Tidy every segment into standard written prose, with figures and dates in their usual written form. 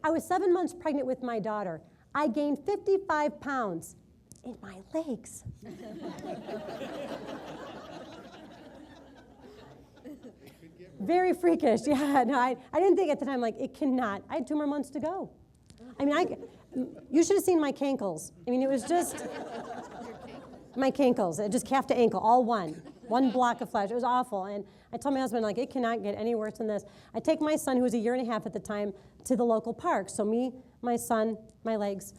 I was 7 months pregnant with my daughter. I gained 55 pounds in my legs. Very freakish. Yeah, no, I didn't think at the time, like, it cannot. I had 2 more months to go. I mean, you should have seen my cankles. I mean, it was just my cankles, just calf to ankle, all one block of flesh. It was awful. And I told my husband, like, it cannot get any worse than this. I take my son, who was 1.5 years at the time, to the local park. So me, my son, my legs,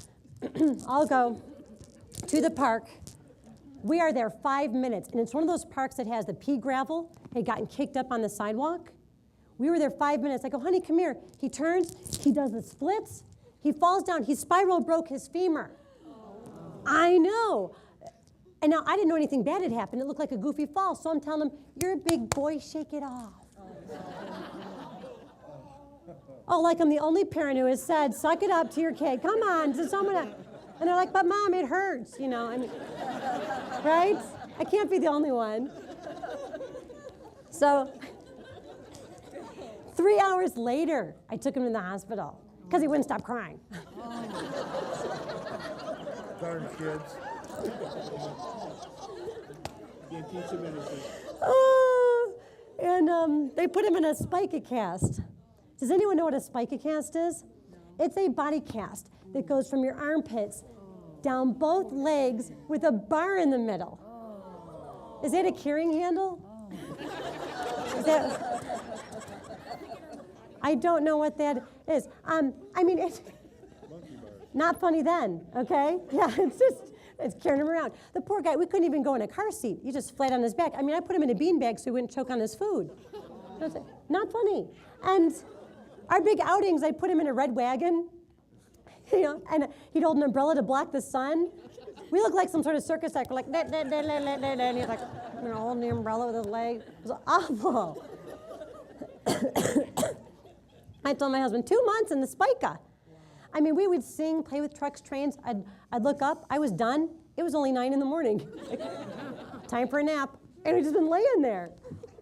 all go to the park. We are there 5 minutes, and it's one of those parks that has the pea gravel had gotten kicked up on the sidewalk. We were there 5 minutes. I go, honey, come here. He turns, he does the splits, he falls down, he spiral broke his femur. I know. And now I didn't know anything bad had happened. It looked like a goofy fall, so I'm telling him, you're a big boy, shake it off. Oh, like I'm the only parent who has said, suck it up to your kid. Come on, to someone else. And they're like, but Mom, it hurts, you know. I mean, right? I can't be the only one. So 3 hours later, I took him to the hospital because he wouldn't stop crying. Darn kids. Can't teach them anything. And they put him in a Spikecast. Does anyone know what a Spikecast is? No. It's a body cast that goes from your armpits down both legs with a bar in the middle. Oh. Is that a carrying handle? Oh. Is that? I don't know what that is. I mean, it's not funny then, okay? Yeah, it's carrying him around. The poor guy, we couldn't even go in a car seat. He just flat on his back. I mean, I put him in a beanbag so he wouldn't choke on his food. Not funny. And our big outings, I'd put him in a red wagon, you know, and he'd hold an umbrella to block the sun. We looked like some sort of circus act. We're like, and he's like, you know, holding the umbrella with his leg. It was awful. I told my husband, 2 months in the Spica. I mean, we would sing, play with trucks, trains. I'd look up. I was done. It was only 9 a.m. Time for a nap. And we'd just been laying there.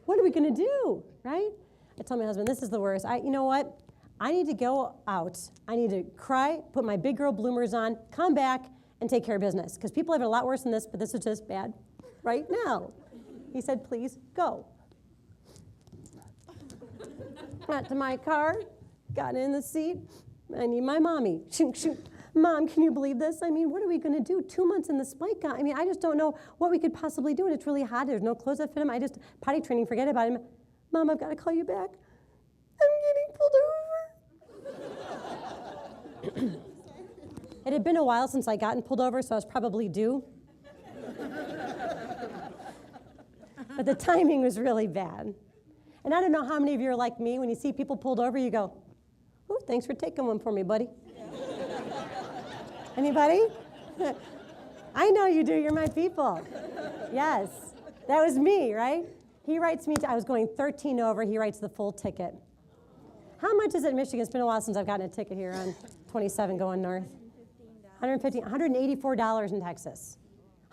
What are we going to do, right? I told my husband, this is the worst. You know what? I need to go out. I need to cry, put my big girl bloomers on, come back, and take care of business. Because people have it a lot worse than this, but this is just bad right now. He said, please go. Got to my car, got in the seat. I need my mommy. Shoot, shoot. Mom, can you believe this? I mean, what are we going to do? 2 months in the Spica. I mean, I just don't know what we could possibly do. And it's really hot. There's no clothes that fit him. I just, potty training, forget about him. Mom, I've got to call you back. I'm getting pulled over. It had been a while since I gotten pulled over, so I was probably due. But the timing was really bad. And I don't know how many of you are like me. When you see people pulled over, you go, oh, thanks for taking one for me, buddy. Anybody? I know you do. You're my people. Yes. That was me, right? He writes me, I was going 13 over. He writes the full ticket. How much is it in Michigan? It's been a while since I've gotten a ticket here on 27 going north. $184 in Texas.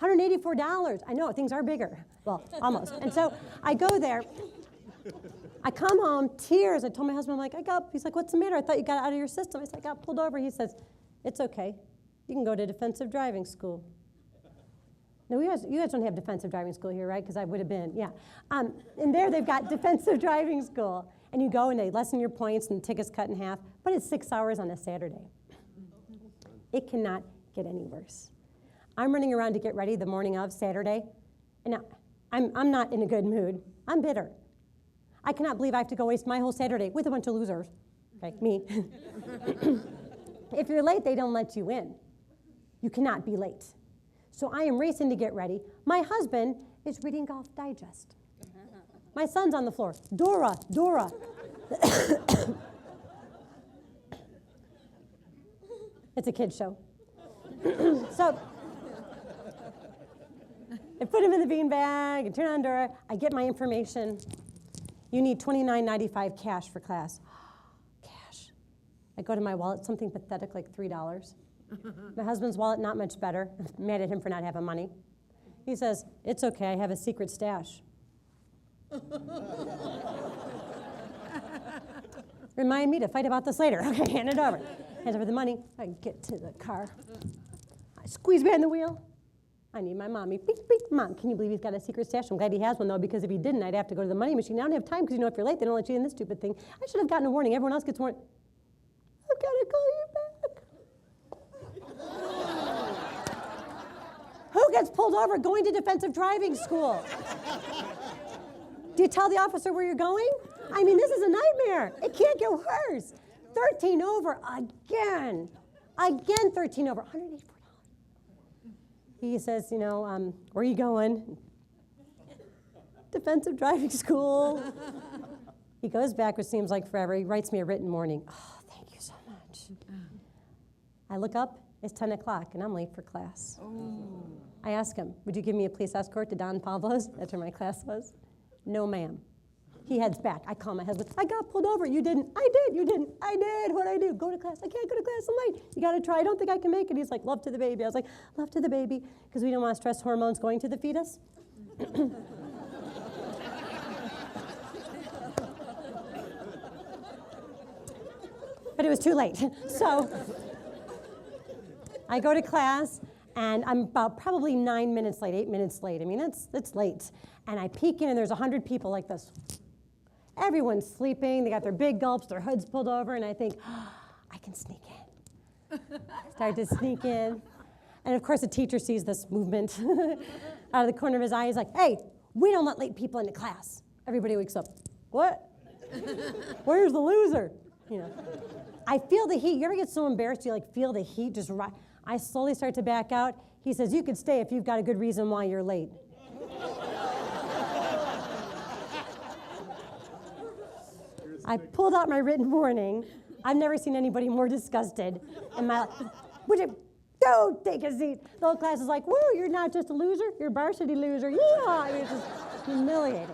$184. I know, things are bigger. Well, almost. And so I go there. I come home, tears. I told my husband, I'm like, he's like, what's the matter? I thought you got out of your system. I said, I got pulled over. He says, it's okay. You can go to defensive driving school. No, you guys don't have defensive driving school here, right? Because I would have been, yeah. And there they've got defensive driving school. And you go and they lessen your points and the ticket's cut in half. But it's 6 hours on a Saturday. It cannot get any worse. I'm running around to get ready the morning of Saturday. And I'm not in a good mood. I'm bitter. I cannot believe I have to go waste my whole Saturday with a bunch of losers. Okay, me. If you're late, they don't let you in. You cannot be late. So I am racing to get ready. My husband is reading Golf Digest. My son's on the floor. Dora, Dora. It's a kid's show. So I put him in the beanbag and turn on Dora. I get my information. You need $29.95 cash for class. Cash. I go to my wallet, something pathetic like $3. My husband's wallet, not much better. I'm mad at him for not having money. He says, it's okay, I have a secret stash. Remind me to fight about this later. Okay, hand it over. Hand over the money. I get to the car. I squeeze behind the wheel. I need my mommy. Beep, beep. Mom, can you believe he's got a secret stash? I'm glad he has one, though, because if he didn't, I'd have to go to the money machine. I don't have time because, if you're late, they don't let you in this stupid thing. I should have gotten a warning. Everyone else gets warned. I've got to call you back. Who gets pulled over going to defensive driving school? Do you tell the officer where you're going? I mean, this is a nightmare. It can't get worse. 13 over again. Again, 13 over. $184. He says, where are you going? Defensive driving school. He goes back, which seems like forever. He writes me a written warning. Oh, thank you so much. I look up, it's 10 o'clock, and I'm late for class. Oh. I ask him, would you give me a police escort to Don Pablo's? That's where my class was. No, ma'am. He heads back. I call my husband. I got pulled over. You didn't. I did. You didn't. I did. What'd I do? Go to class. I can't go to class. I'm late. You got to try. I don't think I can make it. He's like, love to the baby. I was like, love to the baby, because we didn't want stress hormones going to the fetus. But it was too late. So I go to class, and I'm about probably 9 minutes late, 8 minutes late. I mean, it's late. And I peek in, and there's 100 people like this. Everyone's sleeping. They got their big gulps, their hoods pulled over, and I think, I can sneak in. Start to sneak in. And of course, the teacher sees this movement out of the corner of his eye. He's like, hey, we don't let late people into class. Everybody wakes up. What? Where's the loser? I feel the heat. You ever get so embarrassed you feel the heat just rise? I slowly start to back out. He says, you could stay if you've got a good reason why you're late. I pulled out my written warning. I've never seen anybody more disgusted in my life. Would you don't take a seat? The whole class is like, woo, you're not just a loser, you're a varsity loser. Yeah, I mean, it's just humiliating.